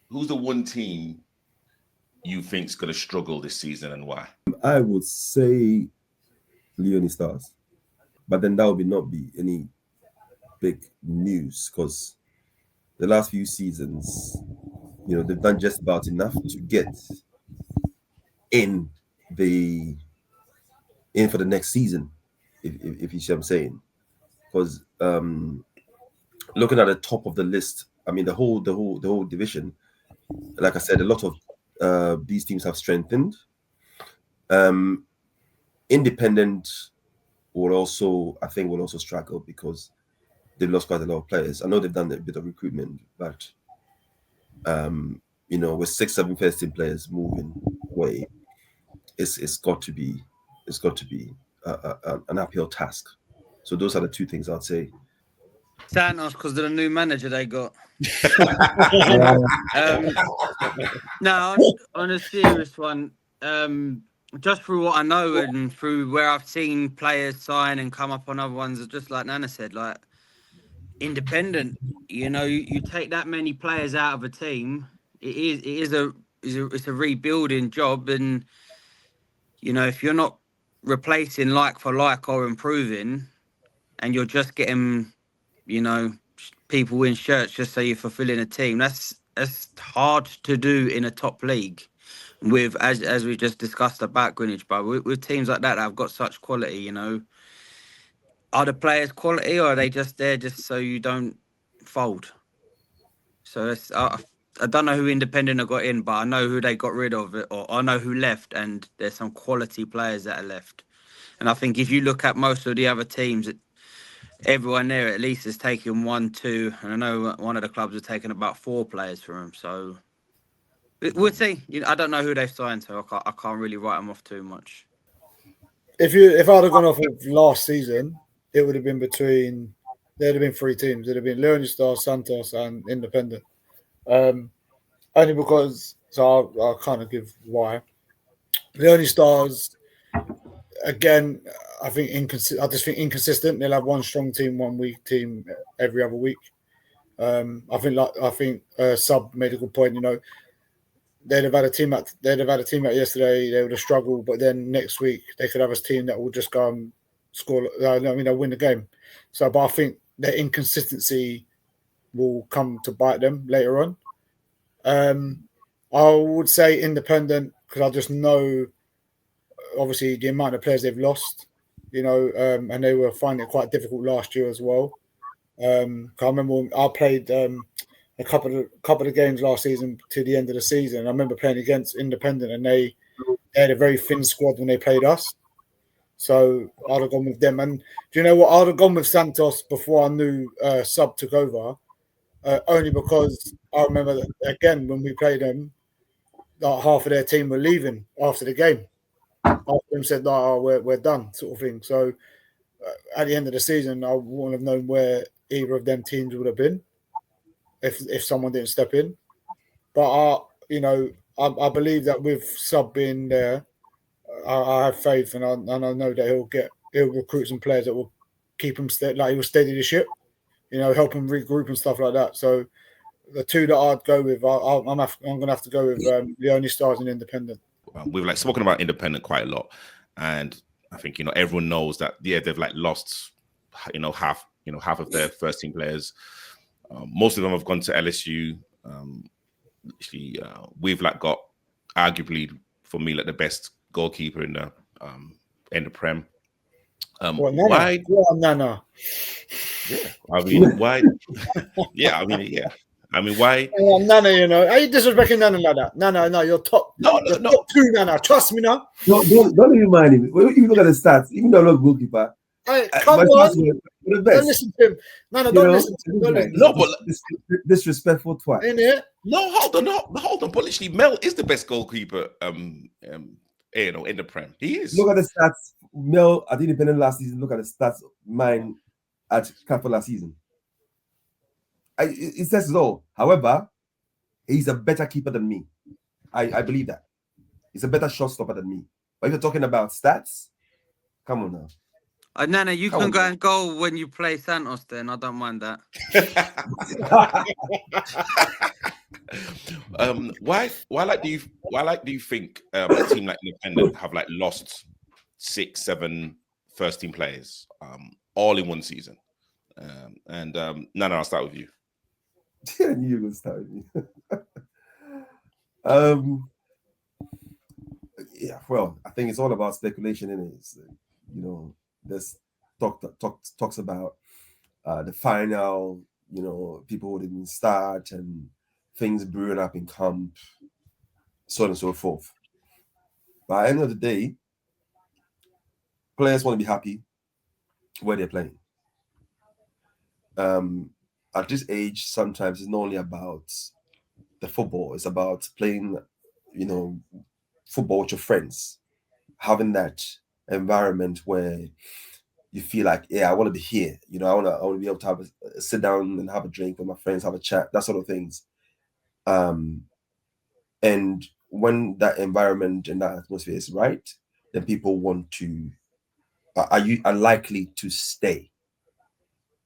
who's the one team you think's going to struggle this season and why? I would say Leone Stars, but then that would not be any big news because the last few seasons, they've done just about enough to get in for the next season, if you see what I'm saying. Because looking at the top of the list, I mean the whole division, like I said, a lot of these teams have strengthened. Independent will also struggle because they've lost quite a lot of players. I know they've done a bit of recruitment, but with 6-7 first team players moving away, it's got to be an uphill task. So those are the two things I'd say. Santos, because of the new manager they got. No, on a serious one, just through what I know and through where I've seen players sign and come up on other ones, just like Nana said, like independent. You take that many players out of a team, it's a rebuilding job, and if you're not replacing like for like or improving, and you're just getting, people in shirts just so you're fulfilling a team, that's hard to do in a top league. With as we just discussed about Greenwich, but with teams like that have got such quality, are the players quality or are they just there just so you don't fold? So I don't know who Independent have got in, but I know who they got rid of, or I know who left, and there's some quality players that are left. And I think if you look at most of the other teams, everyone there at least is taking 1, 2, and I know one of the clubs are taking about 4 players from them. So we'll see. I don't know who they've signed, so I can't really write them off too much. If I'd have gone off of last season, it would have been there'd have been 3 teams. There'd have been Leone Stars, Santos, and Independent. Only because, so I'll kind of give why. Leone Stars, again, I just think inconsistent. They'll have one strong team, one weak team every other week. I think Sub made a good point. They'd have had a team out yesterday. They would have struggled, but then next week they could have a team that will just go and score. They'll win the game. So, but I think their inconsistency will come to bite them later on. I would say Independent because I just know, obviously, the amount of players they've lost. And they were finding it quite difficult last year as well. I remember when I played a couple of games last season to the end of the season. I remember playing against Independent, and they had a very thin squad when they played us. So I'd have gone with them. And do you know what? I'd have gone with Santos before I knew Sub took over, only because I remember that, again, when we played them, like half of their team were leaving after the game. Half of them said, "No, we're done," sort of thing. So at the end of the season, I wouldn't have known where either of them teams would have been if someone didn't step in. But I believe that with Sub being there, I have faith, and I know that he'll recruit some players that will keep him he will steady the ship, help him regroup and stuff like that. So the two that I'd go with, I'm going to have to go with Leone Stars and Independent. We've spoken about Independent quite a lot, and I think everyone knows that they've lost half of their first team players. Most of them have gone to LSU. We've got arguably for me the best goalkeeper in the Prem. Why? Nana. Yeah, I mean, why? Yeah, I mean, yeah. I mean, why? Nana, are you disrespecting Nana like that? No, you're top. No. Top 2, Nana. Trust me now. No, don't even mind him. If you look at the stats, even though I'm not a goalkeeper, come on. The best. Don't listen to him. Don't listen to him. Don't listen. No, but disrespectful twat. In it? No, hold on. But literally, Mel is the best goalkeeper. In the Prem, he is. Look at the stats. Mel at Independent last season. Look at the stats. Mine at Capital last season. It says it all. However, he's a better keeper than me. I believe that. He's a better shot stopper than me. But if you're talking about stats, come on now. Nana, you can go and goal when you play Santos then. I don't mind that. Why do you think a team like Independent have like lost 6, 7 first team players all in one season? No, I'll start with you. I knew you were going to start with me. Yeah, well, I think it's all about speculation, isn't it? It's, you know, there's talks about the final, you know, people who didn't start and things brewing up in camp, so on and so forth. But at the end of the day, players want to be happy where they're playing. At this age, sometimes it's not only about the football, it's about playing, you know, football with your friends, having that environment where you feel like, yeah, I want to be here. You know, I want to be able to have a sit down and have a drink with my friends, have a chat, that sort of things. And when that environment and that atmosphere is right, then people want to are likely to stay.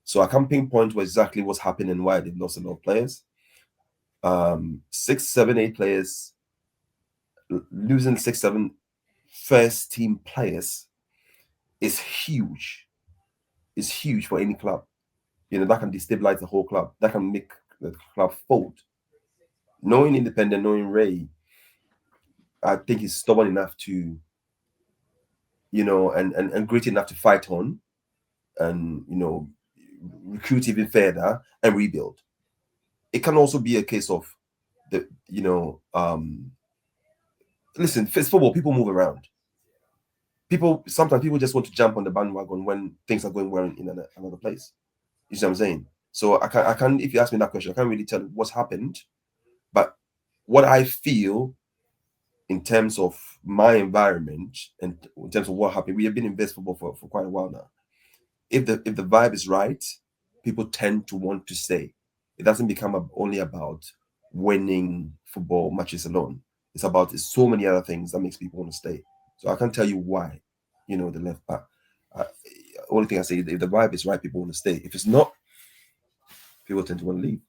So I can't pinpoint exactly what's happening and why they've lost a lot of players. 6, 7, 8 players, losing 6, 7 first team players is huge. It's huge for any club. You know, that can destabilize the whole club. That can make the club fold. Knowing Independent, knowing Ray, I think he's stubborn enough to, you know, and great enough to fight on and, you know, recruit even further and rebuild. It can also be a case of the, you know, listen, it's football, people move around. Sometimes people just want to jump on the bandwagon when things are going well in another place. You see what I'm saying? So I can't, if you ask me that question, I can't really tell what's happened. But what I feel in terms of my environment and in terms of what happened, we have been in best football for quite a while now. If the vibe is right, people tend to want to stay. It doesn't become only about winning football matches alone. It's so many other things that makes people want to stay. So I can't tell you why, you know, the left back. Only thing I say, if the vibe is right, people want to stay. If it's not, people tend to want to leave.